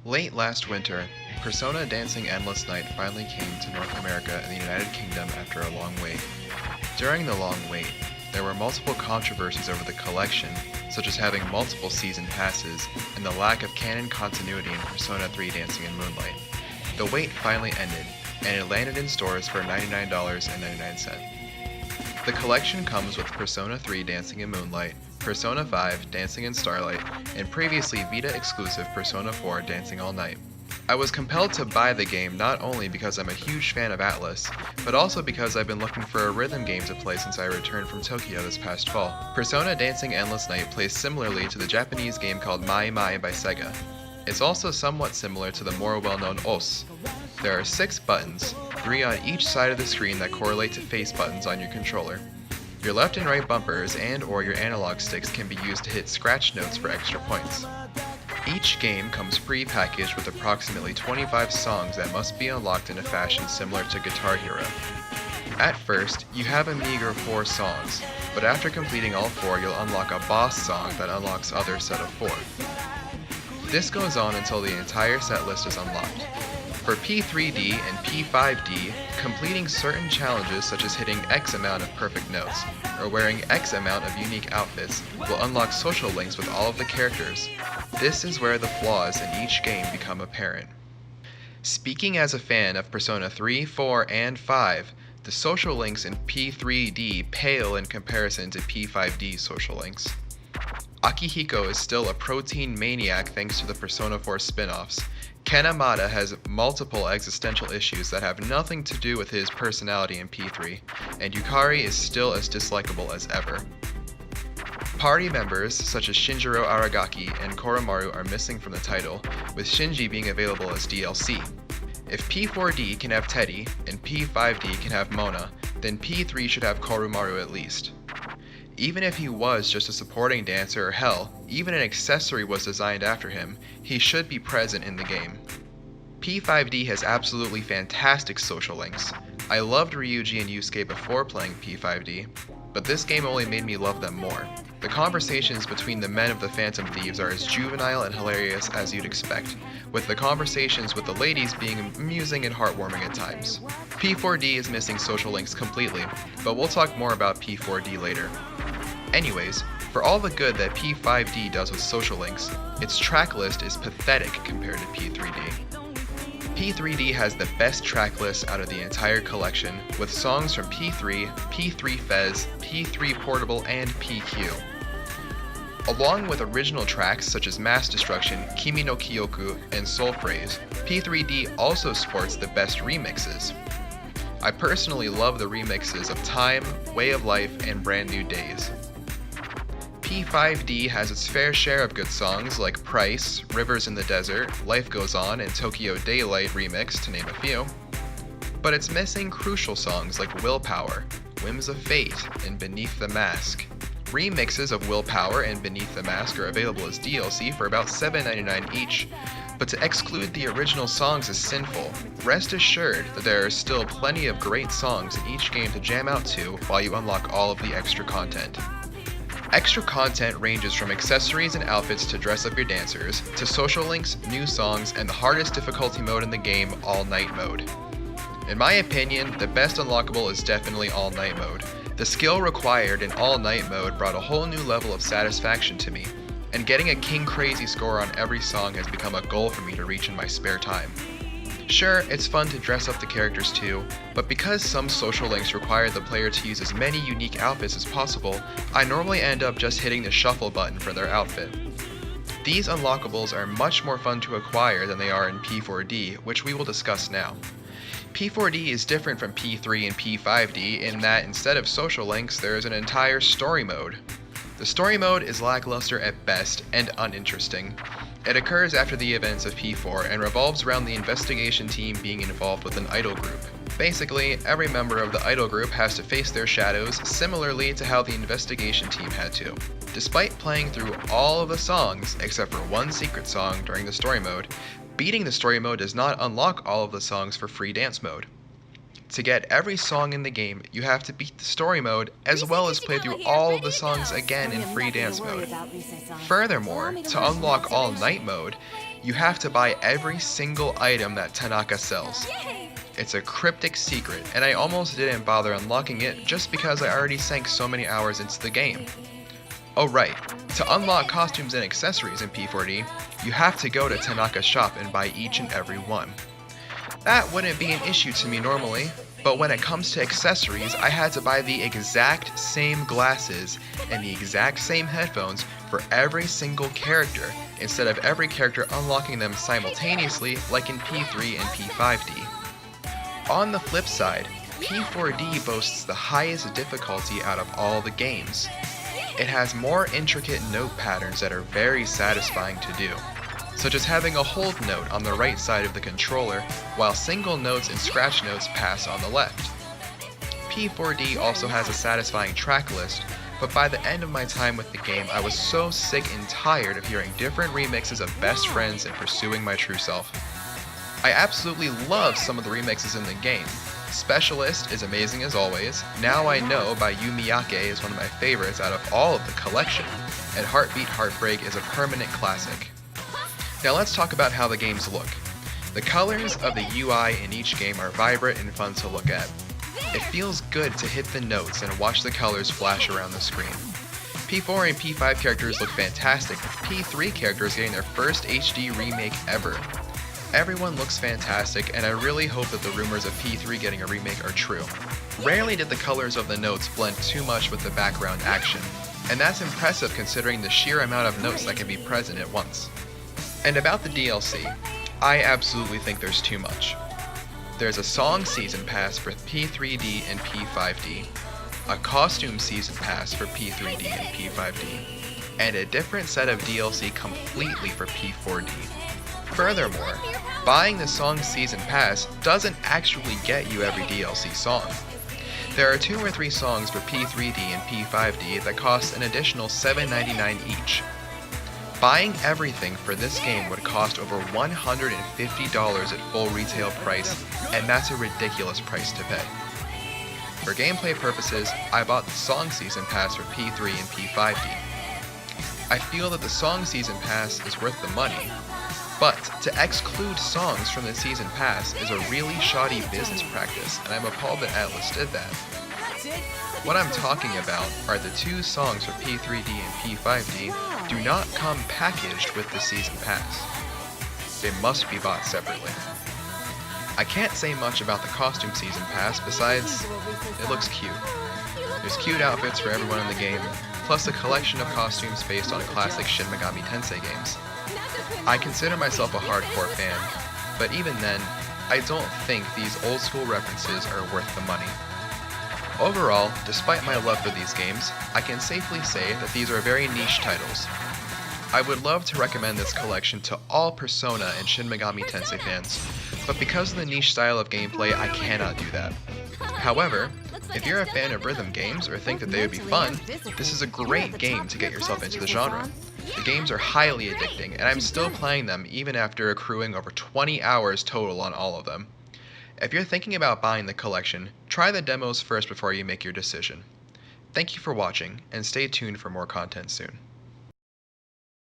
Late last winter, Persona Dancing Endless Night finally came to North America and the United Kingdom after a long wait. During the long wait, there were multiple controversies over the collection, such as having multiple season passes and the lack of canon continuity in Persona 3 Dancing in Moonlight. The wait finally ended, and it landed in stores for $99.99. The collection comes with Persona 3 Dancing in Moonlight, Persona 5 Dancing in Starlight, and previously VITA exclusive Persona 4 Dancing All Night. I was compelled to buy the game not only because I'm a huge fan of Atlas, but also because I've been looking for a rhythm game to play since I returned from Tokyo this past fall. Persona Dancing Endless Night plays similarly to the Japanese game called Mai Mai by Sega. It's also somewhat similar to the more well-known OS. There are 6 buttons, 3 on each side of the screen that correlate to face buttons on your controller. Your left and right bumpers and/or your analog sticks can be used to hit scratch notes for extra points. Each game comes pre-packaged with approximately 25 songs that must be unlocked in a fashion similar to Guitar Hero. At first, you have a meager 4 songs, but after completing all 4 you'll unlock a boss song that unlocks other set of 4. This goes on until the entire set list is unlocked. For P3D and P5D, completing certain challenges such as hitting X amount of perfect notes, or wearing X amount of unique outfits, will unlock social links with all of the characters. This is where the flaws in each game become apparent. Speaking as a fan of Persona 3, 4, and 5, the social links in P3D pale in comparison to P5D social links. Akihiko is still a protein maniac thanks to the Persona 4 spin-offs. Ken Amada has multiple existential issues that have nothing to do with his personality in P3, and Yukari is still as dislikable as ever. Party members such as Shinjiro Aragaki and Koromaru are missing from the title, with Shinji being available as DLC. If P4D can have Teddy, and P5D can have Mona, then P3 should have Koromaru at least. Even if he was just a supporting dancer or hell, even an accessory was designed after him, he should be present in the game. P5D has absolutely fantastic social links. I loved Ryuji and Yusuke before playing P5D, but this game only made me love them more. The conversations between the men of the Phantom Thieves are as juvenile and hilarious as you'd expect, with the conversations with the ladies being amusing and heartwarming at times. P4D is missing social links completely, but we'll talk more about P4D later. Anyways, for all the good that P5D does with social links, its track list is pathetic compared to P3D. P3D has the best track list out of the entire collection, with songs from P3, P3 Fez, P3 Portable, and PQ. Along with original tracks such as Mass Destruction, Kimi no Kyoku, and Soul Phrase, P3D also sports the best remixes. I personally love the remixes of Time, Way of Life, and Brand New Days. P5D has its fair share of good songs like Price, Rivers in the Desert, Life Goes On, and Tokyo Daylight Remix, to name a few. But it's missing crucial songs like Willpower, Whims of Fate, and Beneath the Mask. Remixes of Willpower and Beneath the Mask are available as DLC for about $7.99 each, but to exclude the original songs is sinful. Rest assured that there are still plenty of great songs in each game to jam out to while you unlock all of the extra content. Extra content ranges from accessories and outfits to dress up your dancers, to social links, new songs, and the hardest difficulty mode in the game, All Night Mode. In my opinion, the best unlockable is definitely All Night Mode. The skill required in All Night Mode brought a whole new level of satisfaction to me, and getting a King Crazy score on every song has become a goal for me to reach in my spare time. Sure, it's fun to dress up the characters too, but because some social links require the player to use as many unique outfits as possible, I normally end up just hitting the shuffle button for their outfit. These unlockables are much more fun to acquire than they are in P4D, which we will discuss now. P4D is different from P3 and P5D in that instead of social links, there is an entire story mode. The story mode is lackluster at best and uninteresting. It occurs after the events of P4 and revolves around the investigation team being involved with an idol group. Basically, every member of the idol group has to face their shadows similarly to how the investigation team had to. Despite playing through all of the songs except for one secret song during the story mode, beating the story mode does not unlock all of the songs for free dance mode. To get every song in the game, you have to beat the story mode as well as play through all of the songs again in free dance mode. Furthermore, to unlock all night mode, you have to buy every single item that Tanaka sells. It's a cryptic secret, and I almost didn't bother unlocking it just because I already sank so many hours into the game. Oh right, to unlock costumes and accessories in P4D, you have to go to Tanaka's shop and buy each and every one. That wouldn't be an issue to me normally, but when it comes to accessories, I had to buy the exact same glasses and the exact same headphones for every single character, instead of every character unlocking them simultaneously like in P3 and P5D. On the flip side, P4D boasts the highest difficulty out of all the games. It has more intricate note patterns that are very satisfying to do, such as having a hold note on the right side of the controller, while single notes and scratch notes pass on the left. P4D also has a satisfying track list, but by the end of my time with the game, I was so sick and tired of hearing different remixes of Best Friends and Pursuing My True Self. I absolutely love some of the remixes in the game. Specialist is amazing as always, Now I Know by Yu Miyake is one of my favorites out of all of the collection, and Heartbeat Heartbreak is a permanent classic. Now let's talk about how the games look. The colors of the UI in each game are vibrant and fun to look at. It feels good to hit the notes and watch the colors flash around the screen. P4 and P5 characters look fantastic, with P3 characters getting their first HD remake ever. Everyone looks fantastic, and I really hope that the rumors of P3 getting a remake are true. Rarely did the colors of the notes blend too much with the background action, and that's impressive considering the sheer amount of notes that can be present at once. And about the DLC, I absolutely think there's too much. There's a song season pass for P3D and P5D, a costume season pass for P3D and P5D, and a different set of DLC completely for P4D. Furthermore, buying the song season pass doesn't actually get you every DLC song. There are 2 or 3 songs for P3D and P5D that cost an additional $7.99 each. Buying everything for this game would cost over $150 at full retail price, and that's a ridiculous price to pay. For gameplay purposes, I bought the song season pass for P3 and P5D. I feel that the song season pass is worth the money, but to exclude songs from the season pass is a really shoddy business practice, and I'm appalled that Atlas did that. What I'm talking about are the 2 songs for P3D and P5D do not come packaged with the season pass. They must be bought separately. I can't say much about the costume season pass besides it looks cute. There's cute outfits for everyone in the game, plus a collection of costumes based on classic Shin Megami Tensei games. I consider myself a hardcore fan, but even then, I don't think these old school references are worth the money. Overall, despite my love for these games, I can safely say that these are very niche titles. I would love to recommend this collection to all Persona and Shin Megami Tensei fans, but because of the niche style of gameplay, I cannot do that. However, if you're a fan of rhythm games or think that they would be fun, this is a great game to get yourself into the genre. The games are highly addicting, and I'm still playing them even after accruing over 20 hours total on all of them. If you're thinking about buying the collection, try the demos first before you make your decision. Thank you for watching, and stay tuned for more content soon.